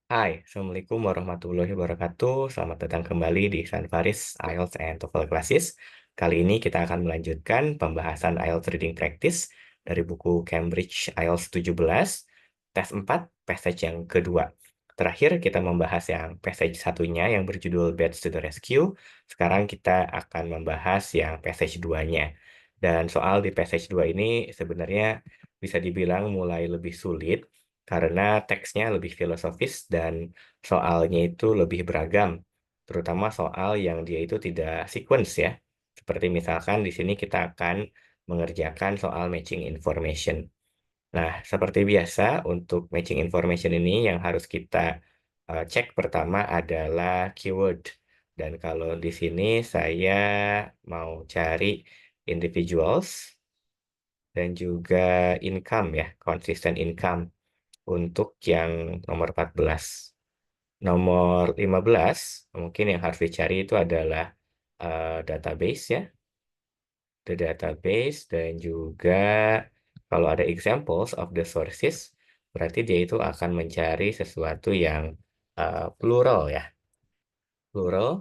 Hai, Assalamualaikum warahmatullahi wabarakatuh. Selamat datang kembali di Sanvaris IELTS and TOEFL Classes. Kali ini kita akan melanjutkan pembahasan IELTS Reading Practice dari buku Cambridge IELTS 17, tes 4, passage yang kedua. Terakhir kita membahas yang passage satunya yang berjudul Bats to the Rescue. Sekarang kita akan membahas yang passage 2-nya. Dan soal di passage 2 ini sebenarnya bisa dibilang mulai lebih sulit karena teksnya lebih filosofis dan soalnya itu lebih beragam, terutama soal yang dia itu tidak sequence ya. Seperti misalkan di sini kita akan mengerjakan soal matching information. Nah, seperti biasa untuk matching information ini yang harus kita cek pertama adalah keyword. Dan kalau di sini saya mau cari individuals dan juga income ya, consistent income untuk yang nomor 14. Nomor 15, mungkin yang harus dicari itu adalah database ya, the database, dan juga kalau ada examples of the sources, berarti dia itu akan mencari sesuatu yang plural ya, plural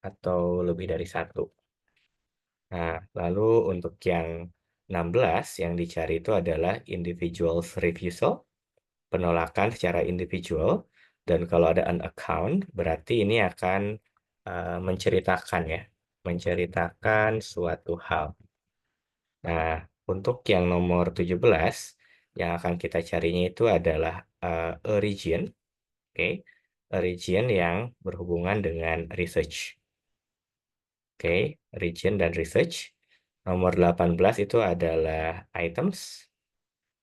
atau lebih dari satu. Nah, lalu untuk yang 16 yang dicari itu adalah individuals refusal, penolakan secara individual, dan kalau ada an account berarti ini akan menceritakan ya, menceritakan suatu hal. Nah, untuk yang nomor 17 yang akan kita carinya itu adalah a region, oke, a region yang berhubungan dengan research. Oke, region dan research. Nomor 18 itu adalah items,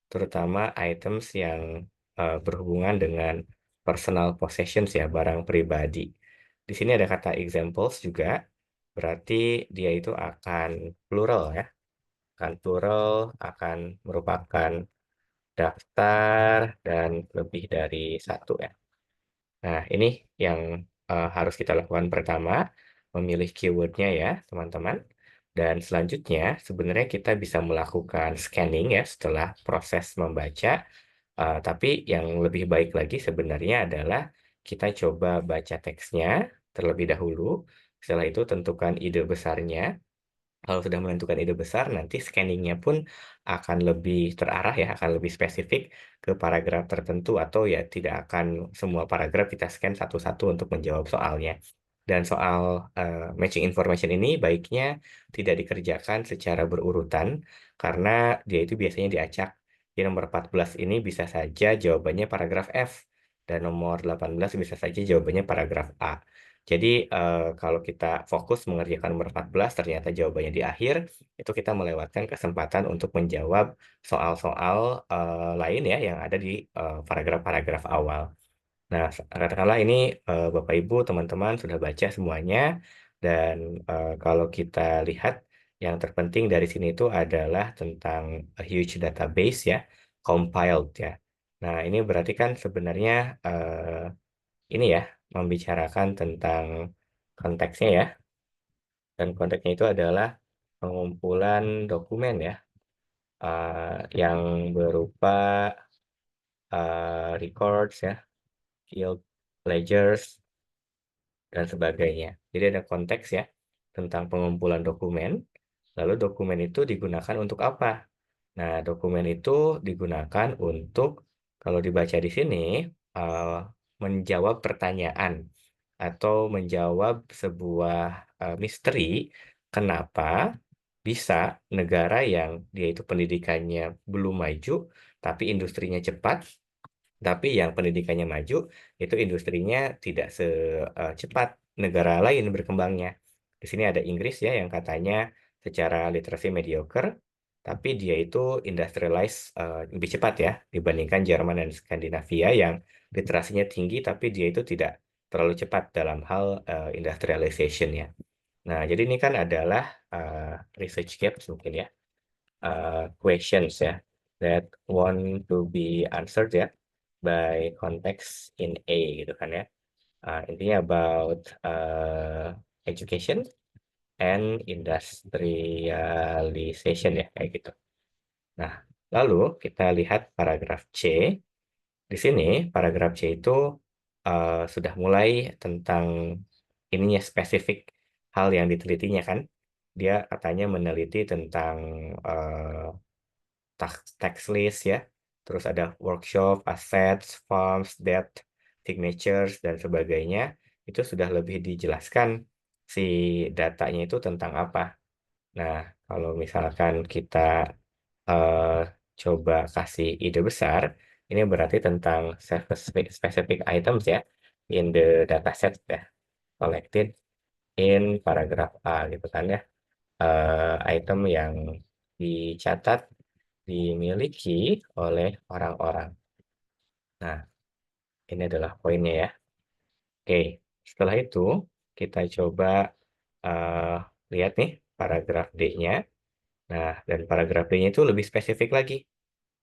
terutama items yang berhubungan dengan personal possessions ya, barang pribadi. Di sini ada kata examples juga, berarti dia itu akan plural ya, akan plural, akan merupakan daftar dan lebih dari satu ya. Nah, ini yang harus kita lakukan pertama, memilih keywordnya ya, teman-teman. Dan selanjutnya, sebenarnya kita bisa melakukan scanning ya setelah proses membaca. Tapi yang lebih baik lagi sebenarnya adalah kita coba baca teksnya terlebih dahulu. Setelah itu tentukan ide besarnya. Kalau sudah menentukan ide besar, nanti scanningnya pun akan lebih terarah ya, akan lebih spesifik ke paragraf tertentu atau ya tidak akan semua paragraf kita scan satu-satu untuk menjawab soalnya. Dan soal matching information ini baiknya tidak dikerjakan secara berurutan karena dia itu biasanya diacak. Di nomor 14 ini bisa saja jawabannya paragraf F dan nomor 18 bisa saja jawabannya paragraf A. Jadi kalau kita fokus mengerjakan nomor 14 ternyata jawabannya di akhir, itu kita melewatkan kesempatan untuk menjawab soal-soal lain ya yang ada di paragraf-paragraf awal. Nah, katakanlah ini Bapak Ibu, teman-teman sudah baca semuanya dan kalau kita lihat yang terpenting dari sini itu adalah tentang a huge database ya, compiled ya. Nah, ini berarti kan sebenarnya ini ya membicarakan tentang konteksnya ya, dan konteksnya itu adalah pengumpulan dokumen ya, yang berupa records ya, guild ledgers dan sebagainya. Jadi ada konteks ya tentang pengumpulan dokumen, lalu dokumen itu digunakan untuk apa? Nah, dokumen itu digunakan untuk, kalau dibaca di sini, eh, menjawab pertanyaan atau menjawab sebuah misteri, kenapa bisa negara yang dia itu pendidikannya belum maju, tapi industrinya cepat, tapi yang pendidikannya maju, itu industrinya tidak secepat negara lain berkembangnya. Di sini ada Inggris ya yang katanya secara literasi mediocre, tapi dia itu industrialize lebih cepat ya dibandingkan Jerman dan Skandinavia yang literasinya tinggi, tapi dia itu tidak terlalu cepat dalam hal industrialization ya. Nah, jadi ini kan adalah research gaps mungkin ya, questions ya that want to be answered ya by context in A gitu kan ya. Intinya about education and industrialization ya kayak gitu. Nah, lalu kita lihat paragraf C. Di sini paragraf C itu sudah mulai tentang ininya spesifik hal yang ditelitinya kan. Dia katanya meneliti tentang eh, tax list ya, terus ada workshop, assets, forms, debt, signatures dan sebagainya. Itu sudah lebih dijelaskan si datanya itu tentang apa. Nah, kalau misalkan kita eh, coba kasih ide besar, ini berarti tentang specific items ya in the dataset ya, collected in paragraph A gitu kan ya. Item yang dicatat dimiliki oleh orang-orang. Nah, ini adalah poinnya ya. Oke, setelah itu kita coba eh, lihat nih paragraf D-nya. Nah, dan paragraf D-nya itu lebih spesifik lagi.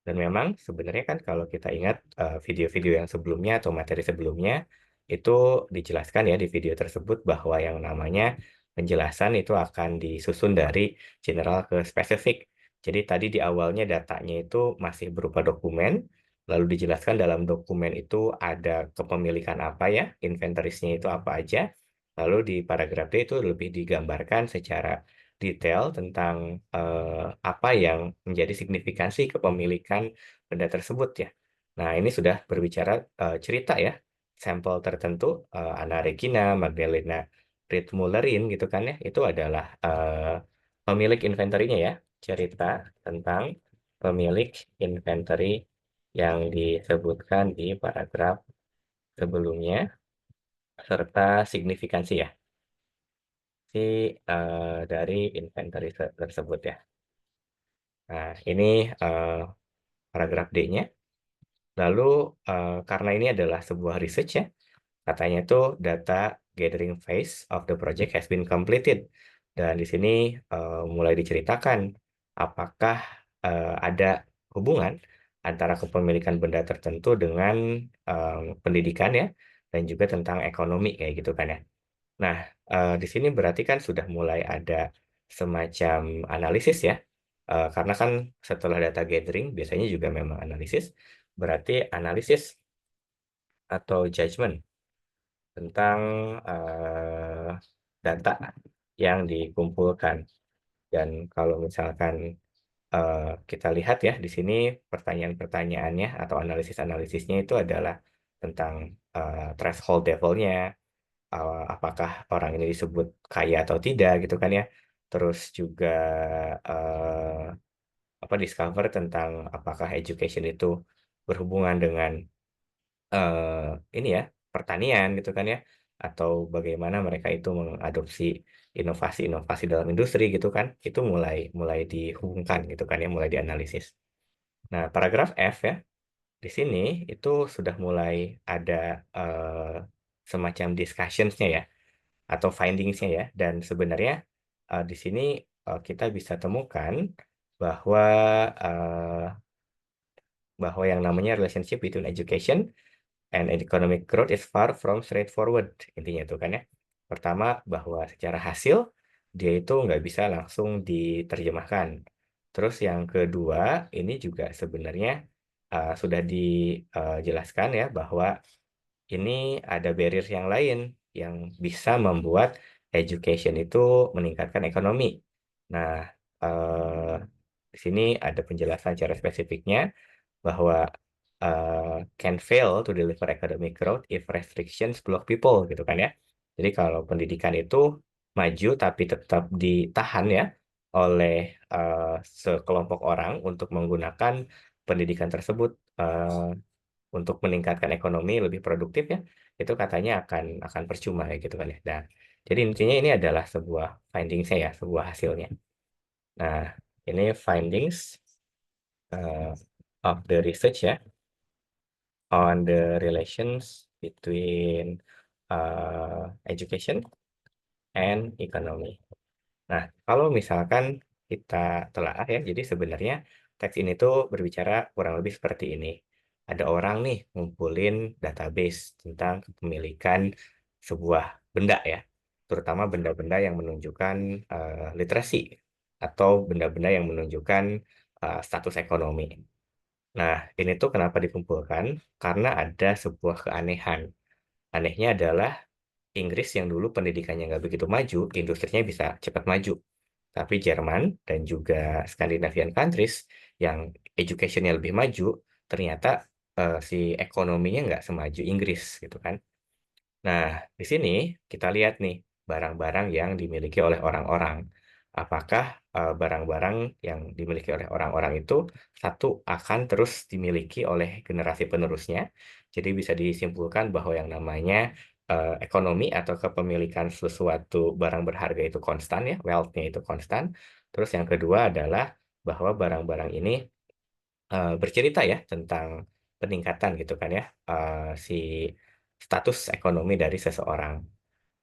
Dan memang sebenarnya kan kalau kita ingat video-video yang sebelumnya atau materi sebelumnya, itu dijelaskan ya di video tersebut bahwa yang namanya penjelasan itu akan disusun dari general ke spesifik. Jadi tadi di awalnya datanya itu masih berupa dokumen, lalu dijelaskan dalam dokumen itu ada kepemilikan apa ya, inventarisnya itu apa aja. Lalu di paragraf D itu lebih digambarkan secara detail tentang apa yang menjadi signifikansi kepemilikan benda tersebut ya. Nah, ini sudah berbicara cerita ya, sampel tertentu Anna Regina, Magdalena Ritmulerin gitu kan ya, itu adalah pemilik inventory-nya ya, cerita tentang pemilik inventory yang disebutkan di paragraf sebelumnya serta signifikansi ya si dari inventory tersebut ya. Nah, ini eh, paragraf D-nya. Lalu karena ini adalah sebuah research ya, katanya tuh data gathering phase of the project has been completed. Dan di sini mulai diceritakan apakah ada hubungan antara kepemilikan benda tertentu dengan pendidikan ya, dan juga tentang ekonomi kayak gitu kan ya. Nah, di sini berarti kan sudah mulai ada semacam analisis ya. Karena kan setelah data gathering biasanya juga memang analisis, berarti analisis atau judgment tentang eh, data yang dikumpulkan. Dan kalau misalkan kita lihat ya di sini pertanyaan-pertanyaannya atau analisis-analisisnya itu adalah tentang threshold levelnya, apakah orang ini disebut kaya atau tidak gitu kan ya. Terus juga eh, discover tentang apakah education itu berhubungan dengan ini ya pertanian gitu kan ya, atau bagaimana mereka itu mengadopsi inovasi-inovasi dalam industri gitu kan, itu mulai mulai dihubungkan gitu kan ya, mulai dianalisis. Nah, paragraf F ya, di sini itu sudah mulai ada eh, semacam discussions-nya ya, atau findings-nya ya. Dan sebenarnya di sini kita bisa temukan bahwa eh, bahwa yang namanya relationship between education and economic growth is far from straightforward. Intinya itu kan ya. Pertama, bahwa secara hasil dia itu nggak bisa langsung diterjemahkan. Terus yang kedua, ini juga sebenarnya sudah dijelaskan ya bahwa ini ada barrier yang lain yang bisa membuat education itu meningkatkan ekonomi. Nah, eh, di sini ada penjelasan secara spesifiknya bahwa can fail to deliver academic growth if restrictions block people gitu kan ya. Jadi kalau pendidikan itu maju tapi tetap ditahan ya oleh sekelompok orang untuk menggunakan pendidikan tersebut untuk meningkatkan ekonomi lebih produktif ya, itu katanya akan percuma ya gitu kan ya. Nah, jadi intinya ini adalah sebuah findings ya, sebuah hasilnya. Nah, ini findings uh, of the research ya on the relations between education and economy. Nah, kalau misalkan kita telaah ya, jadi sebenarnya teks ini tuh berbicara kurang lebih seperti ini. Ada orang nih ngumpulin database tentang kepemilikan sebuah benda ya, terutama benda-benda yang menunjukkan literasi atau benda-benda yang menunjukkan status ekonomi. Nah, ini tuh kenapa dikumpulkan? Karena ada sebuah keanehan. Anehnya adalah Inggris yang dulu pendidikannya nggak begitu maju, industrinya bisa cepat maju. Tapi Jerman dan juga Scandinavian countries yang educationnya lebih maju, ternyata si ekonominya nggak semaju Inggris gitu kan. Nah, di sini kita lihat nih barang-barang yang dimiliki oleh orang-orang. Apakah barang-barang yang dimiliki oleh orang-orang itu satu akan terus dimiliki oleh generasi penerusnya. Jadi bisa disimpulkan bahwa yang namanya ekonomi atau kepemilikan sesuatu barang berharga itu konstan ya, wealth-nya itu konstan. Terus yang kedua adalah bahwa barang-barang ini bercerita ya tentang peningkatan gitu kan ya, si status ekonomi dari seseorang.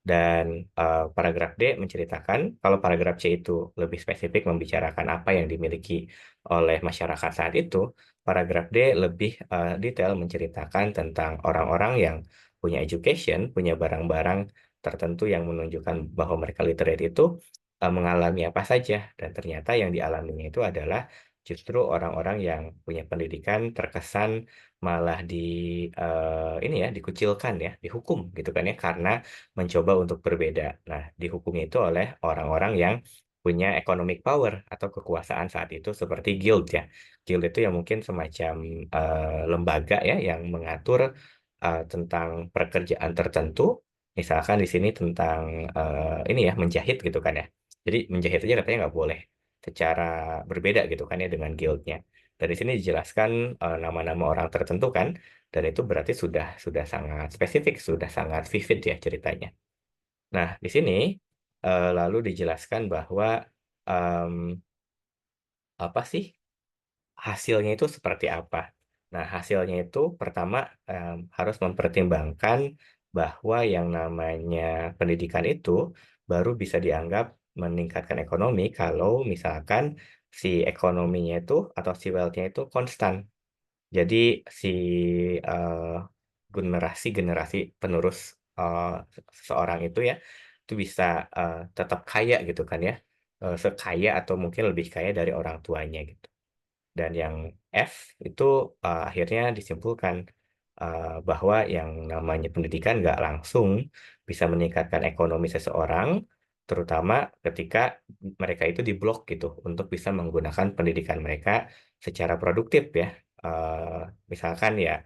Dan paragraf D menceritakan kalau paragraf C itu lebih spesifik membicarakan apa yang dimiliki oleh masyarakat saat itu, paragraf D lebih detail menceritakan tentang orang-orang yang punya education, punya barang-barang tertentu yang menunjukkan bahwa mereka literate itu mengalami apa saja. Dan ternyata yang dialaminya itu adalah justru orang-orang yang punya pendidikan terkesan malah ini ya dikucilkan ya, dihukum gitu kan ya karena mencoba untuk berbeda. Nah, dihukumnya itu oleh orang-orang yang punya economic power atau kekuasaan saat itu seperti guild ya. Guild itu yang mungkin semacam lembaga ya yang mengatur tentang pekerjaan tertentu. Misalkan di sini tentang ini ya menjahit gitu kan ya. Jadi menjahit aja katanya nggak boleh secara berbeda gitu kan ya dengan guildnya. Dari sini dijelaskan nama-nama orang tertentu kan, dan itu berarti sudah sangat spesifik, sudah sangat vivid ya ceritanya. Nah, di sini lalu dijelaskan bahwa em, apa sih hasilnya itu seperti apa. Nah, hasilnya itu pertama harus mempertimbangkan bahwa yang namanya pendidikan itu baru bisa dianggap meningkatkan ekonomi kalau misalkan si ekonominya itu atau si wealth-nya itu konstan. Jadi si eh, generasi-generasi penerus eh, seseorang itu ya, itu bisa tetap kaya gitu kan ya, sekaya atau mungkin lebih kaya dari orang tuanya gitu. Dan yang F itu akhirnya disimpulkan bahwa yang namanya pendidikan nggak langsung bisa meningkatkan ekonomi seseorang, terutama ketika mereka itu diblok gitu untuk bisa menggunakan pendidikan mereka secara produktif ya. Eh, Misalkan ya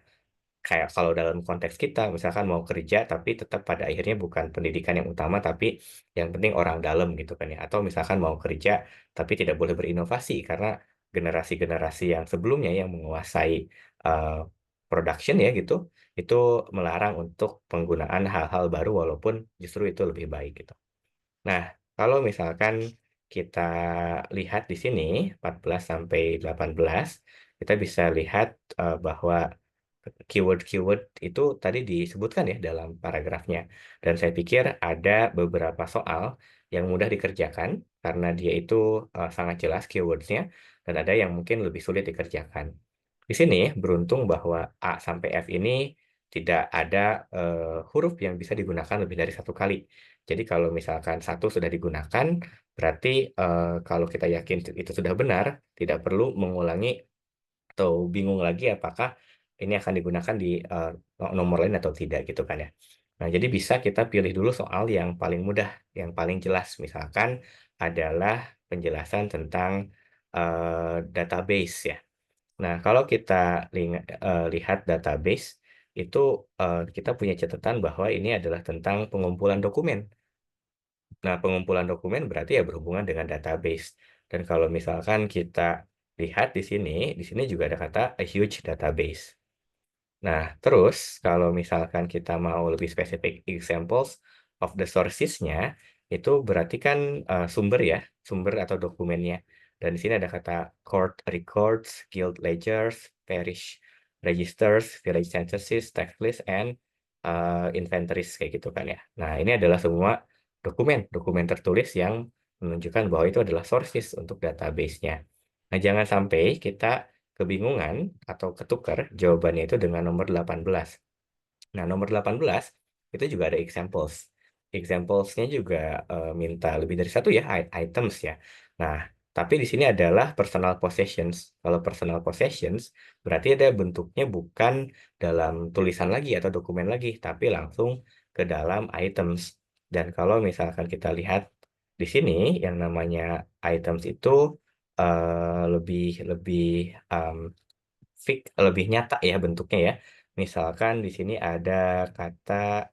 kayak kalau dalam konteks kita misalkan mau kerja tapi tetap pada akhirnya bukan pendidikan yang utama tapi yang penting orang dalam gitu kan ya, atau misalkan mau kerja tapi tidak boleh berinovasi karena generasi-generasi yang sebelumnya yang menguasai uh, production ya gitu itu melarang untuk penggunaan hal-hal baru walaupun justru itu lebih baik gitu. Nah, kalau misalkan kita lihat di sini 14 sampai 18, kita bisa lihat bahwa keyword-keyword itu tadi disebutkan ya dalam paragrafnya. Dan saya pikir ada beberapa soal yang mudah dikerjakan karena dia itu sangat jelas keywordnya dan ada yang mungkin lebih sulit dikerjakan. Di sini beruntung bahwa A sampai F ini tidak ada huruf yang bisa digunakan lebih dari satu kali. Jadi kalau misalkan satu sudah digunakan, berarti kalau kita yakin itu sudah benar, tidak perlu mengulangi atau bingung lagi apakah ini akan digunakan di nomor lain atau tidak gitu kan ya. Nah, jadi bisa kita pilih dulu soal yang paling mudah, yang paling jelas. Misalkan adalah penjelasan tentang database ya. Nah, kalau kita lihat database, itu kita punya catatan bahwa ini adalah tentang pengumpulan dokumen. Nah, pengumpulan dokumen berarti ya berhubungan dengan database. Dan kalau misalkan kita lihat di sini juga ada kata a huge database. Nah, terus kalau misalkan kita mau lebih spesifik examples of the sources-nya, itu berarti kan sumber ya, sumber atau dokumennya. Dan di sini ada kata court records, guild ledgers, parish registers, village censuses, tax list, and inventories kayak gitu kan ya. Nah, ini adalah semua dokumen tertulis yang menunjukkan bahwa itu adalah sources untuk database-nya. Nah, jangan sampai kita kebingungan atau ketukar jawabannya itu dengan nomor 18. Nah, nomor 18 itu juga ada examples. Examplesnya juga minta lebih dari satu ya, items ya. Nah, Tapi di sini adalah personal possessions. Kalau personal possessions berarti ada bentuknya bukan dalam tulisan lagi atau dokumen lagi, tapi langsung ke dalam items. Dan kalau misalkan kita lihat di sini yang namanya items itu lebih lebih um, lebih nyata ya bentuknya ya. Misalkan di sini ada kata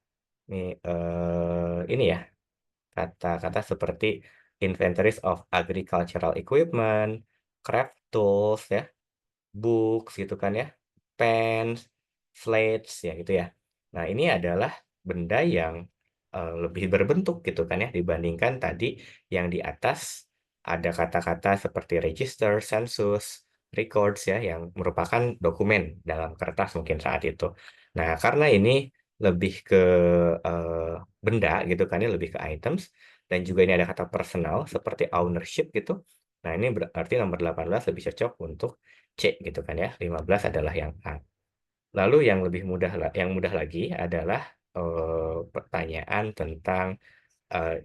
ini ya, kata-kata seperti inventories of agricultural equipment, craft tools ya, books gitu kan ya, pens, slates ya gitu ya. Nah, ini adalah benda yang lebih berbentuk gitu kan ya dibandingkan tadi yang di atas ada kata-kata seperti register, census, records ya yang merupakan dokumen dalam kertas mungkin saat itu. Nah, karena ini lebih ke benda gitu kan ya, lebih ke items dan juga ini ada kata personal seperti ownership gitu. Nah, ini berarti nomor 18 lebih cocok untuk C gitu kan ya. 15 adalah yang A. Lalu yang lebih mudah yang mudah lagi adalah pertanyaan tentang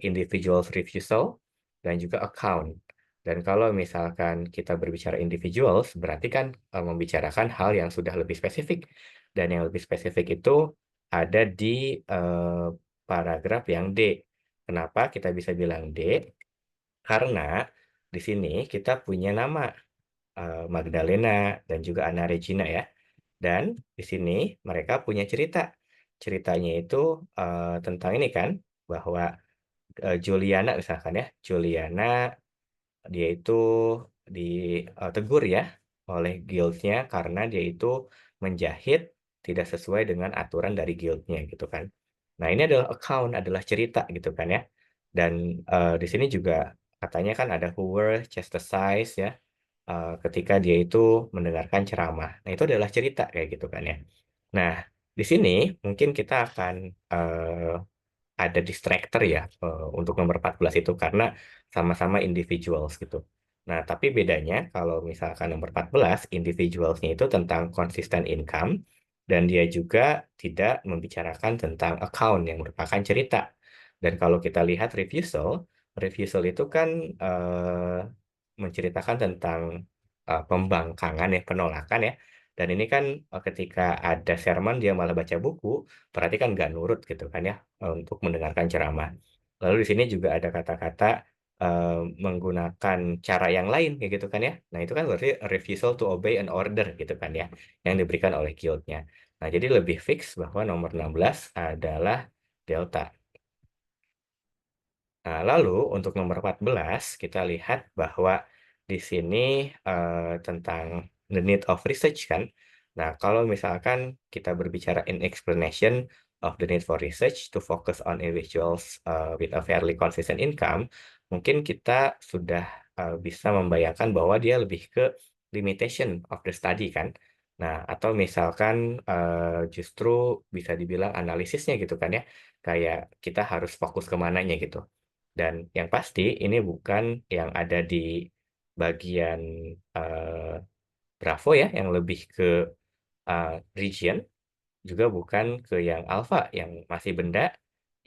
individual refusal dan juga account. Dan kalau misalkan kita berbicara individuals, berarti kan membicarakan hal yang sudah lebih spesifik. Dan yang lebih spesifik itu ada di paragraf yang D. Kenapa kita bisa bilang D? Karena di sini kita punya nama Magdalena dan juga Anna Regina ya. Dan di sini mereka punya cerita. Ceritanya itu tentang ini kan, bahwa Juliana misalkan ya, Juliana dia itu ditegur ya oleh guildnya karena dia itu menjahit tidak sesuai dengan aturan dari guildnya gitu kan. Nah ini adalah account, adalah cerita gitu kan ya. Dan di sini juga katanya kan ada who were chastised ya ketika dia itu mendengarkan ceramah. Nah itu adalah cerita kayak gitu kan ya. Nah di sini mungkin kita akan ada distractor ya untuk nomor 14 itu karena sama-sama individuals gitu. Nah, tapi bedanya kalau misalkan nomor 14 individualsnya itu tentang consistent income dan dia juga tidak membicarakan tentang account yang merupakan cerita. Dan kalau kita lihat refusal, refusal itu kan menceritakan tentang pembangkangan ya, penolakan ya. Dan ini kan ketika ada sermon dia malah baca buku, berarti kan nggak nurut gitu kan ya untuk mendengarkan ceramah. Lalu di sini juga ada kata-kata menggunakan cara yang lain kayak gitu kan ya. Nah, itu kan berarti refusal to obey an order gitu kan ya yang diberikan oleh guildnya. Nah, jadi lebih fix bahwa nomor 16 adalah delta. Nah, lalu untuk nomor 14 kita lihat bahwa di sini tentang the need of research kan. Nah, kalau misalkan kita berbicara in explanation of the need for research to focus on individuals with a fairly consistent income, mungkin kita sudah bisa membayangkan bahwa dia lebih ke limitation of the study kan. Nah, atau misalkan justru bisa dibilang analisisnya gitu kan ya. Kayak kita harus fokus ke mananya gitu. Dan yang pasti ini bukan yang ada di bagian eh, Bravo ya, yang lebih ke region, juga bukan ke yang alpha, yang masih benda,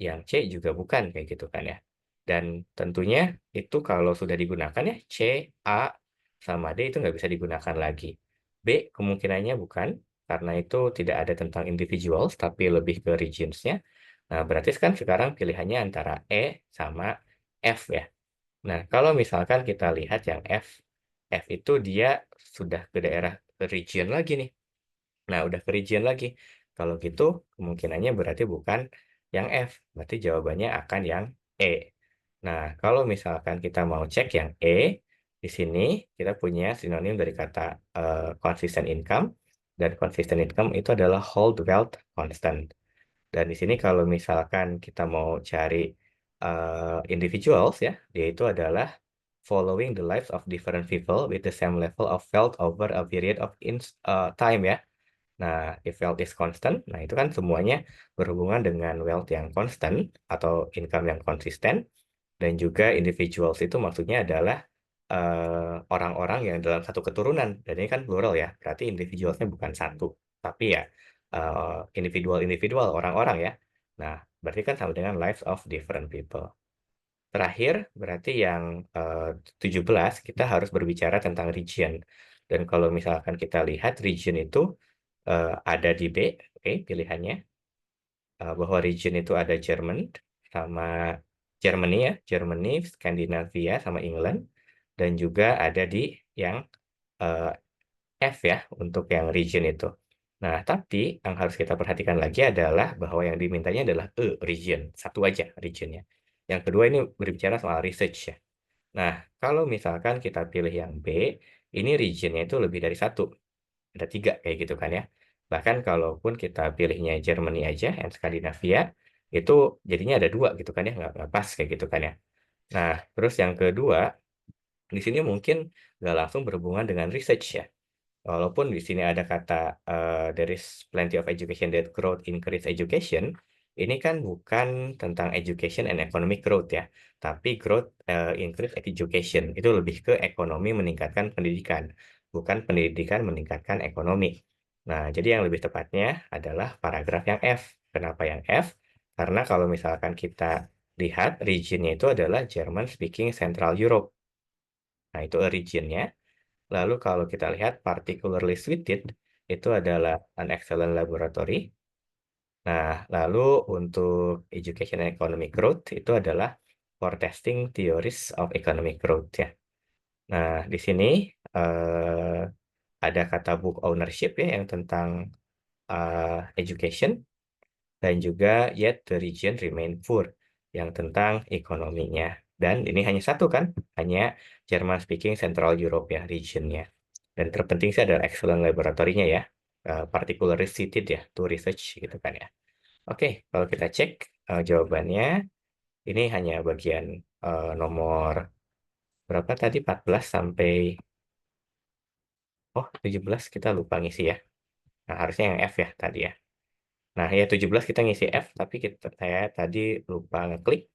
yang C juga bukan, kayak gitu kan ya. Dan tentunya itu kalau sudah digunakan ya, C, A, sama D itu nggak bisa digunakan lagi. B kemungkinannya bukan, karena itu tidak ada tentang individuals, tapi lebih ke regions-nya. Nah, berarti kan sekarang pilihannya antara E sama F ya. Nah, kalau misalkan kita lihat yang F, F itu dia sudah ke daerah ke region lagi nih. Nah, udah ke region lagi. Kalau gitu, kemungkinannya berarti bukan yang F. Berarti jawabannya akan yang E. Nah, kalau misalkan kita mau cek yang E, di sini kita punya sinonim dari kata consistent income. Dan consistent income itu adalah hold wealth constant. Dan di sini kalau misalkan kita mau cari individuals ya, dia itu adalah following the lives of different people with the same level of wealth over a period of time ya. Nah, if wealth is constant, nah itu kan semuanya berhubungan dengan wealth yang constant atau income yang konsisten. Dan juga individuals itu maksudnya adalah orang-orang yang dalam satu keturunan. Dan ini kan plural ya, berarti individualsnya bukan satu. Tapi ya individual-individual, orang-orang ya. Nah, berarti kan sama dengan lives of different people. Terakhir berarti yang 17 kita harus berbicara tentang region. Dan kalau misalkan kita lihat region itu ada di B, oke, pilihannya. Bahwa region itu ada Jerman sama Germany ya, Germany, Skandinavia sama England, dan juga ada di yang eh, F ya untuk yang region itu. Nah, tapi yang harus kita perhatikan lagi adalah bahwa yang dimintanya adalah region, satu aja regionnya. Yang kedua ini berbicara soal research ya. Nah, kalau misalkan kita pilih yang B, ini regionnya itu lebih dari satu, ada tiga kayak gitu kan ya. Bahkan kalaupun kita pilihnya Germany aja, yang Skandinavia, itu jadinya ada dua gitu kan ya, nggak pas kayak gitu kan ya. Nah, terus yang kedua, di sini mungkin nggak langsung berhubungan dengan research ya. Walaupun di sini ada kata there is plenty of education that growth increase education, ini kan bukan tentang education and economic growth ya, tapi growth increase education itu lebih ke ekonomi meningkatkan pendidikan, bukan pendidikan meningkatkan ekonomi. Nah, jadi yang lebih tepatnya adalah paragraf yang F. Kenapa yang F? Karena kalau misalkan kita lihat regionnya itu adalah German speaking Central Europe. Nah, itu regionnya. Lalu kalau kita lihat particularly suited itu adalah an excellent laboratory. Nah, lalu untuk education and economic growth itu adalah for testing theories of economic growth ya. Nah, di sini eh, ada kata book ownership ya yang tentang education dan juga yet the region remain poor yang tentang ekonominya. Dan ini hanya satu kan, hanya German speaking Central Europe ya regionnya. Dan terpenting sih adalah excellent laboratorinya ya, particularly cited ya, to research gitu kan ya. Oke, kalau kita cek jawabannya, ini hanya bagian nomor berapa tadi, 14 sampai, oh 17 kita lupa ngisi ya. Nah, harusnya yang F ya tadi ya. Nah, ya 17 kita ngisi F, tapi saya tadi lupa ngeklik,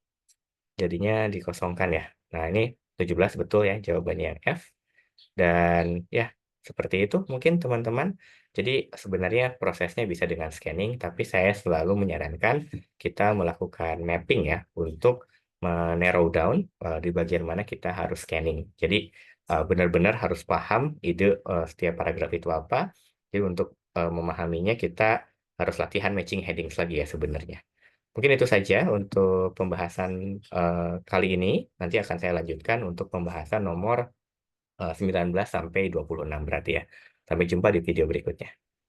jadinya dikosongkan ya. Nah, ini 17 betul ya jawabannya yang F. Dan ya, seperti itu mungkin teman-teman. Jadi sebenarnya prosesnya bisa dengan scanning, tapi saya selalu menyarankan kita melakukan mapping ya untuk narrow down di bagian mana kita harus scanning. Jadi benar-benar harus paham ide setiap paragraf itu apa. Jadi untuk memahaminya kita harus latihan matching headings lagi ya sebenarnya. Mungkin itu saja untuk pembahasan kali ini. Nanti akan saya lanjutkan untuk pembahasan nomor 19 sampai 26 berarti ya. Sampai jumpa di video berikutnya.